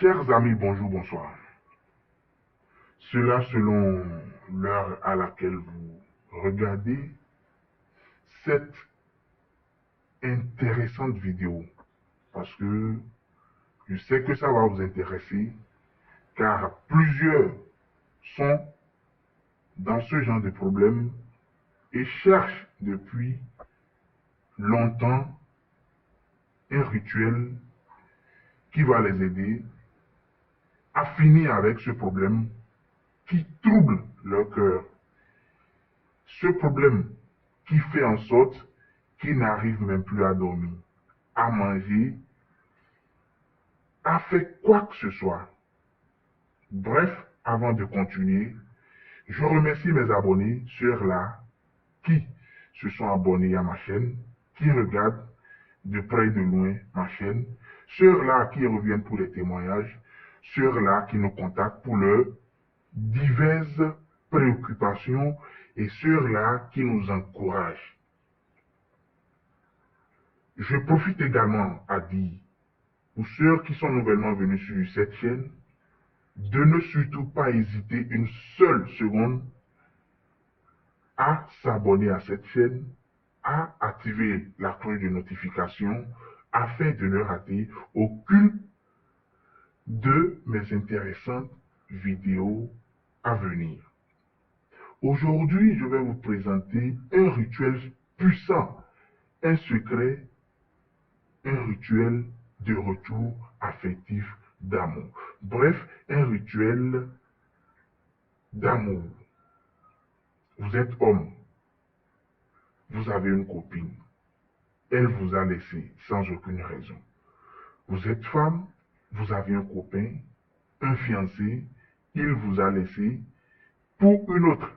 Chers amis, bonjour, bonsoir. Cela selon l'heure à laquelle vous regardez cette intéressante vidéo. Parce que je sais que ça va vous intéresser, car plusieurs sont dans ce genre de problème et cherchent depuis longtemps un rituel qui va les aider à finir avec ce problème qui trouble leur cœur. Ce problème qui fait en sorte qu'ils n'arrivent même plus à dormir, à manger, à faire quoi que ce soit. Bref, avant de continuer, je remercie mes abonnés, ceux-là qui se sont abonnés à ma chaîne, qui regardent de près et de loin ma chaîne, ceux-là qui reviennent pour les témoignages, ceux-là qui nous contactent pour leurs diverses préoccupations et ceux-là qui nous encouragent. Je profite également à dire aux ceux qui sont nouvellement venus sur cette chaîne de ne surtout pas hésiter une seule seconde à s'abonner à cette chaîne, à activer la cloche de notification afin de ne rater aucune de mes intéressantes vidéos à venir. Aujourd'hui, je vais vous présenter un rituel puissant, un secret, un rituel de retour affectif d'amour. Bref, un rituel d'amour. Vous êtes homme, vous avez une copine, elle vous a laissé sans aucune raison. Vous êtes femme, vous avez un copain, un fiancé, il vous a laissé pour une autre.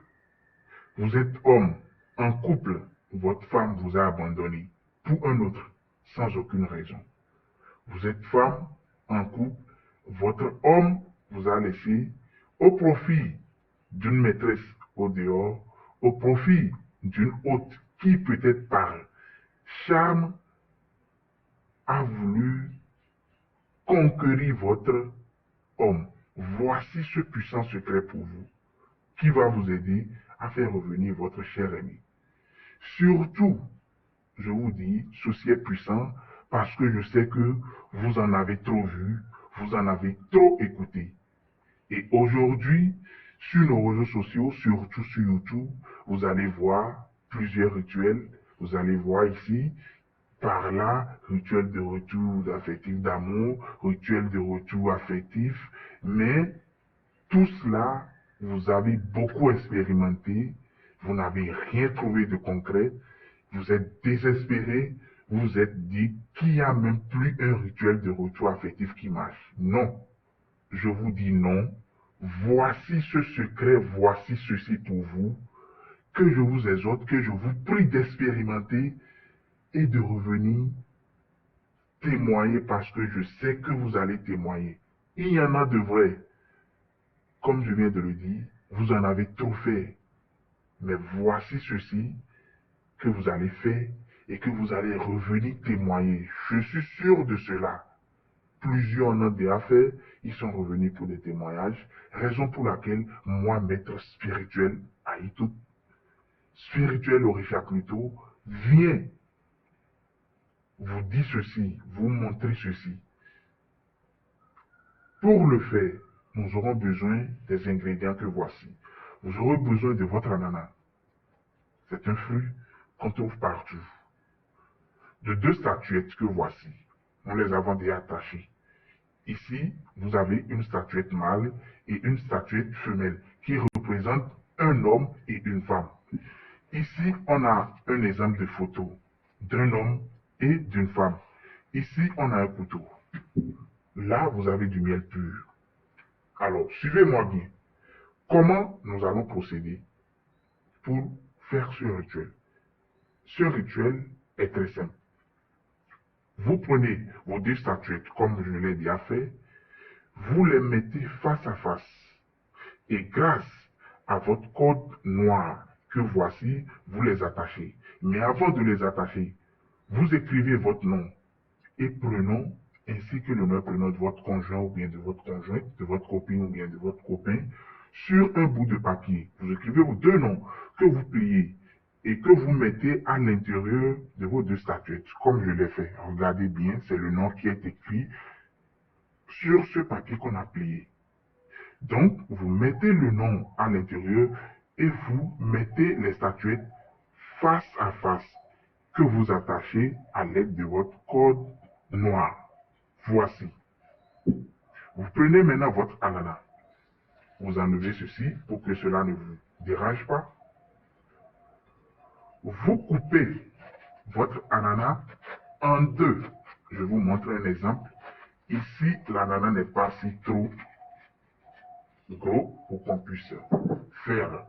Vous êtes homme, en couple, votre femme vous a abandonné pour un autre, sans aucune raison. Vous êtes femme, en couple, votre homme vous a laissé au profit d'une maîtresse au dehors, au profit d'une hôte qui peut-être par charme a voulu conquérir votre homme. Voici ce puissant secret pour vous qui va vous aider à faire revenir votre cher ami. Surtout, je vous dis, ceci est puissant parce que je sais que vous en avez trop vu, vous en avez trop écouté. Et aujourd'hui, sur nos réseaux sociaux, surtout sur YouTube, vous allez voir plusieurs rituels. Vous allez voir ici, par là, rituel de retour affectif d'amour, rituel de retour affectif. Mais tout cela, vous avez beaucoup expérimenté, vous n'avez rien trouvé de concret, vous êtes désespéré, vous vous êtes dit qu'il n'y a même plus un rituel de retour affectif qui marche. Non, je vous dis non. Voici ce secret, voici ceci pour vous, que je vous exhorte, que je vous prie d'expérimenter et de revenir témoigner parce que je sais que vous allez témoigner. Il y en a de vrais. Comme je viens de le dire, vous en avez trop fait. Mais voici ceci que vous allez faire et que vous allez revenir témoigner. Je suis sûr de cela. Plusieurs en ont déjà fait, ils sont revenus pour des témoignages, raison pour laquelle moi, maître spirituel, Aïtou, spirituel Orisha plutôt, viens vous dire ceci, vous montrer ceci. Pour le faire, nous aurons besoin des ingrédients que voici. Vous aurez besoin de votre ananas. C'est un fruit qu'on trouve partout. De deux statuettes que voici. On les a déjà attachées. Ici, vous avez une statuette mâle et une statuette femelle qui représentent un homme et une femme. Ici, on a un exemple de photo d'un homme et d'une femme. Ici, on a un couteau. Là, vous avez du miel pur. Alors, suivez-moi bien. Comment nous allons procéder pour faire ce rituel? Ce rituel est très simple. Vous prenez vos deux statuettes, comme je l'ai déjà fait, vous les mettez face à face. Et grâce à votre code noir que voici, vous les attachez. Mais avant de les attacher, vous écrivez votre nom et prénom ainsi que le nom et prénom de votre conjoint ou bien de votre conjointe, de votre copine ou bien de votre copain, sur un bout de papier. Vous écrivez vos deux noms que vous pliez et que vous mettez à l'intérieur de vos deux statuettes, comme je l'ai fait. Regardez bien, c'est le nom qui est écrit sur ce papier qu'on a plié. Donc, vous mettez le nom à l'intérieur et vous mettez les statuettes face à face que vous attachez à l'aide de votre corde noire. Voici. Vous prenez maintenant votre ananas. Vous enlevez ceci pour que cela ne vous dérange pas. Vous coupez votre ananas en deux. Je vous montre un exemple. Ici, l'ananas n'est pas si trop gros pour qu'on puisse faire,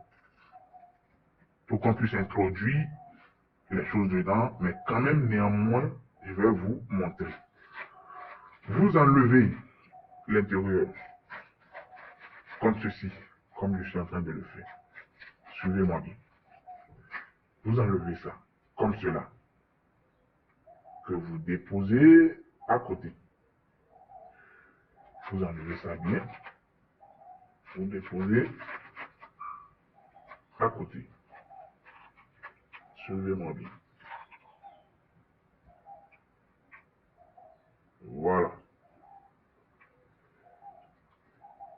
pour qu'on puisse introduire les choses dedans, mais quand même, néanmoins, je vais vous montrer. Vous enlevez l'intérieur comme ceci, comme je suis en train de le faire. Suivez-moi bien. Vous enlevez ça, comme cela, que vous déposez à côté. Vous enlevez ça bien. Vous déposez à côté. Suivez-moi bien. Voilà.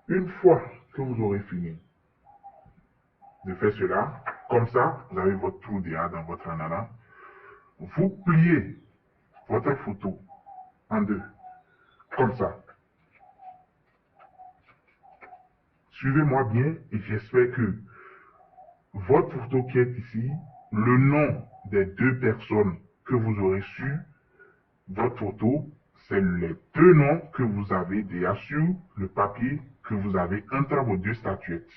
Une fois que vous aurez fini de faire cela, comme ça, vous avez votre trou d'IA dans votre ananas, vous pliez votre photo en deux, comme ça. Suivez-moi bien et j'espère que votre photo qui est ici, le nom des deux personnes que vous aurez su, votre photo, c'est les deux noms que vous avez déjà sur le papier que vous avez entre vos deux statuettes.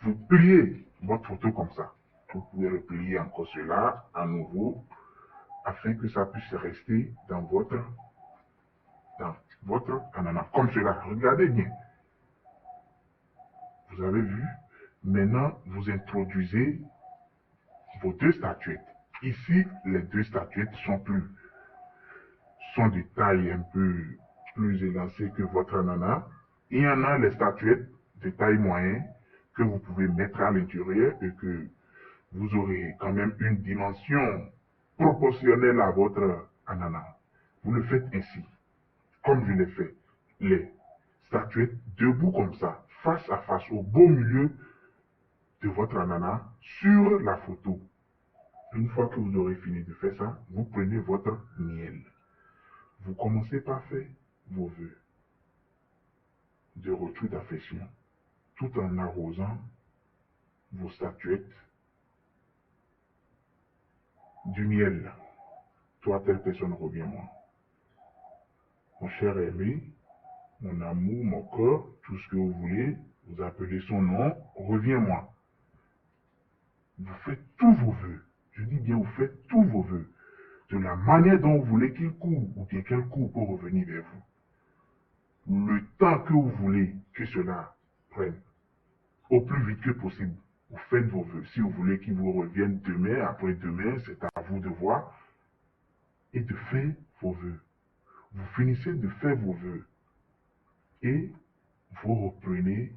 Vous pliez votre photo comme ça. Vous pouvez replier encore cela à nouveau afin que ça puisse rester dans votre ananas. Comme cela. Regardez bien. Vous avez vu? Maintenant, vous introduisez vos deux statuettes. Ici, les deux statuettes sont de taille un peu plus élancée que votre ananas. Il y en a les statuettes de taille moyenne que vous pouvez mettre à l'intérieur et que vous aurez quand même une dimension proportionnelle à votre ananas. Vous le faites ainsi, comme je l'ai fait. Les statuettes debout comme ça, face à face, au beau milieu de votre ananas, sur la photo. Une fois que vous aurez fini de faire ça, vous prenez votre miel. Vous commencez par faire vos vœux de retour d'affection, tout en arrosant vos statuettes du miel. Toi, telle personne, reviens-moi. Mon cher aimé, mon amour, mon corps, tout ce que vous voulez, vous appelez son nom, reviens-moi. Vous faites tous vos vœux. Je dis bien, vous faites tous vos vœux. De la manière dont vous voulez qu'il court, ou bien qu'elle court pour revenir vers vous. Le temps que vous voulez que cela prenne, au plus vite que possible. Vous faites vos vœux. Si vous voulez qu'il vous revienne demain, après-demain, c'est à vous de voir et de faire vos vœux. Vous finissez de faire vos vœux et vous reprenez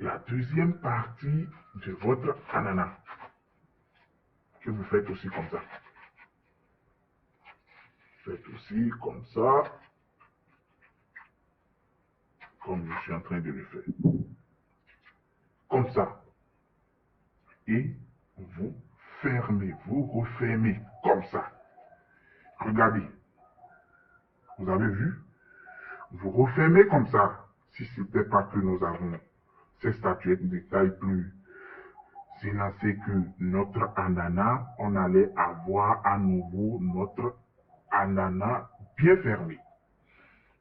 la deuxième partie de votre ananas que vous faites aussi comme ça. Faites aussi comme ça, comme je suis en train de le faire. Comme ça. Et vous fermez, vous refermez comme ça. Regardez. Vous avez vu? Vous refermez comme ça. Si ce n'était pas que nous avons ces statuettes de taille plus élancée que notre ananas, on allait avoir à nouveau notre ananas bien fermé.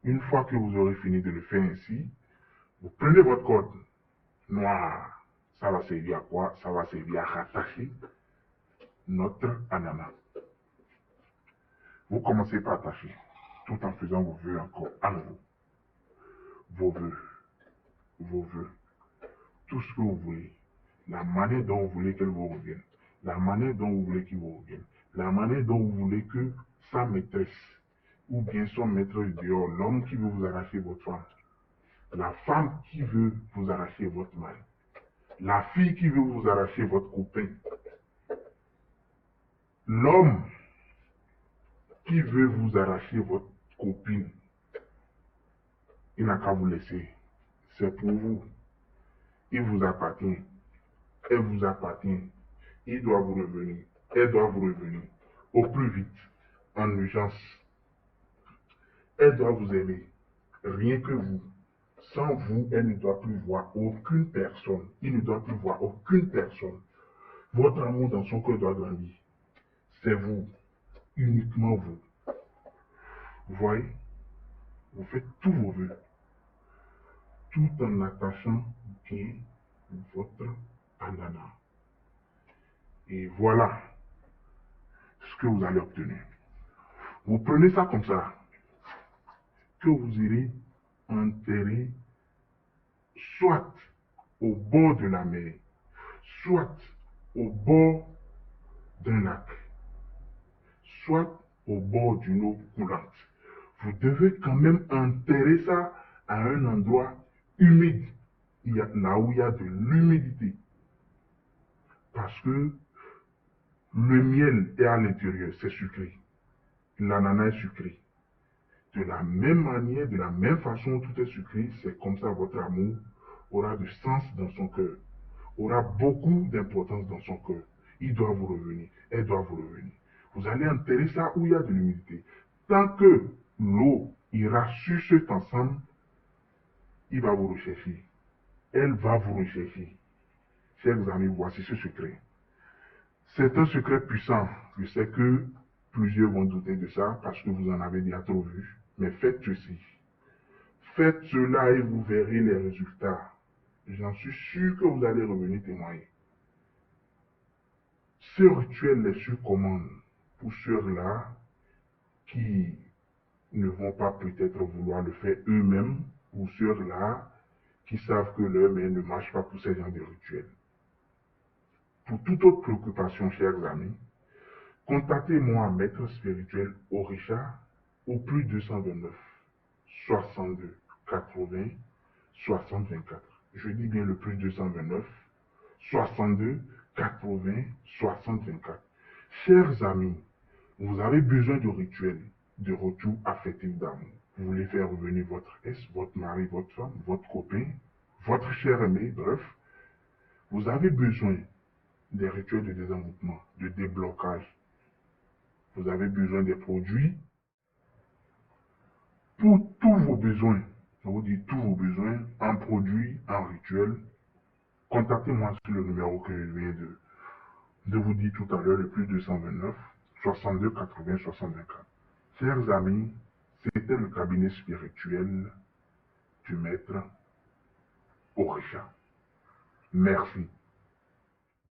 Une fois que vous aurez fini de le faire ainsi, vous prenez votre corde noire. Ça va servir à quoi? Ça va servir à rattacher notre ananas. Vous commencez par attacher, tout en faisant vos vœux encore à nouveau. Vos vœux, tout ce que vous voulez, la manière dont vous voulez qu'elle vous revienne, la manière dont vous voulez qu'il vous revienne, la manière dont vous voulez que sa maîtresse ou bien son maître dehors, l'homme qui veut vous arracher votre femme, la femme qui veut vous arracher votre mari, la fille qui veut vous arracher votre copain, l'homme qui veut vous arracher votre copine, il n'a qu'à vous laisser. C'est pour vous. Il vous appartient. Elle vous appartient. Il doit vous revenir. Elle doit vous revenir. Au plus vite. En urgence. Elle doit vous aimer. Rien que vous. Sans vous, elle ne doit plus voir aucune personne. Il ne doit plus voir aucune personne. Votre amour dans son cœur doit grandir. C'est vous. Uniquement vous. Vous voyez? Vous faites tous vos vœux. Tout en attachant bien votre ananas. Et voilà ce que vous allez obtenir. Vous prenez ça comme ça, que vous irez enterrer soit au bord de la mer, soit au bord d'un lac, soit au bord d'une eau coulante. Vous devez quand même enterrer ça à un endroit humide, là où il y a de l'humidité. Parce que le miel est à l'intérieur, c'est sucré. L'ananas est sucré. De la même manière, de la même façon, tout est sucré, c'est comme ça votre amour aura du sens dans son cœur, aura beaucoup d'importance dans son cœur. Il doit vous revenir, elle doit vous revenir. Vous allez enterrer ça où il y a de l'humidité. Tant que l'eau ira sur cet ensemble, il va vous rechercher. Elle va vous rechercher. Chers amis, voici ce secret. C'est un secret puissant. Je sais que plusieurs vont douter de ça parce que vous en avez déjà trop vu. Mais faites ceci. Faites cela et vous verrez les résultats. J'en suis sûr que vous allez revenir témoigner. Ce rituel est sur commande pour ceux-là qui ne vont pas peut-être vouloir le faire eux-mêmes, ou ceux-là qui savent que leur main ne marche pas pour ces genre de rituels. Pour toute autre préoccupation, chers amis, contactez-moi, maître spirituel Orisha, au plus 229 62 80 60 24. Je dis bien le plus 229 62 80 60 24. Chers amis, vous avez besoin de rituels de retour affectif d'amour. Vous voulez faire revenir votre ex, votre mari, votre femme, votre copain, votre cher aimé, bref. Vous avez besoin des rituels de désenvoûtement, de déblocage. Vous avez besoin des produits pour tous vos besoins. Je vous dis tous vos besoins en produits, en rituels. Contactez-moi sur le numéro que je viens de vous dire tout à l'heure, le plus 229 62 80 64. Chers amis, c'était le cabinet spirituel du maître Orisha. Merci.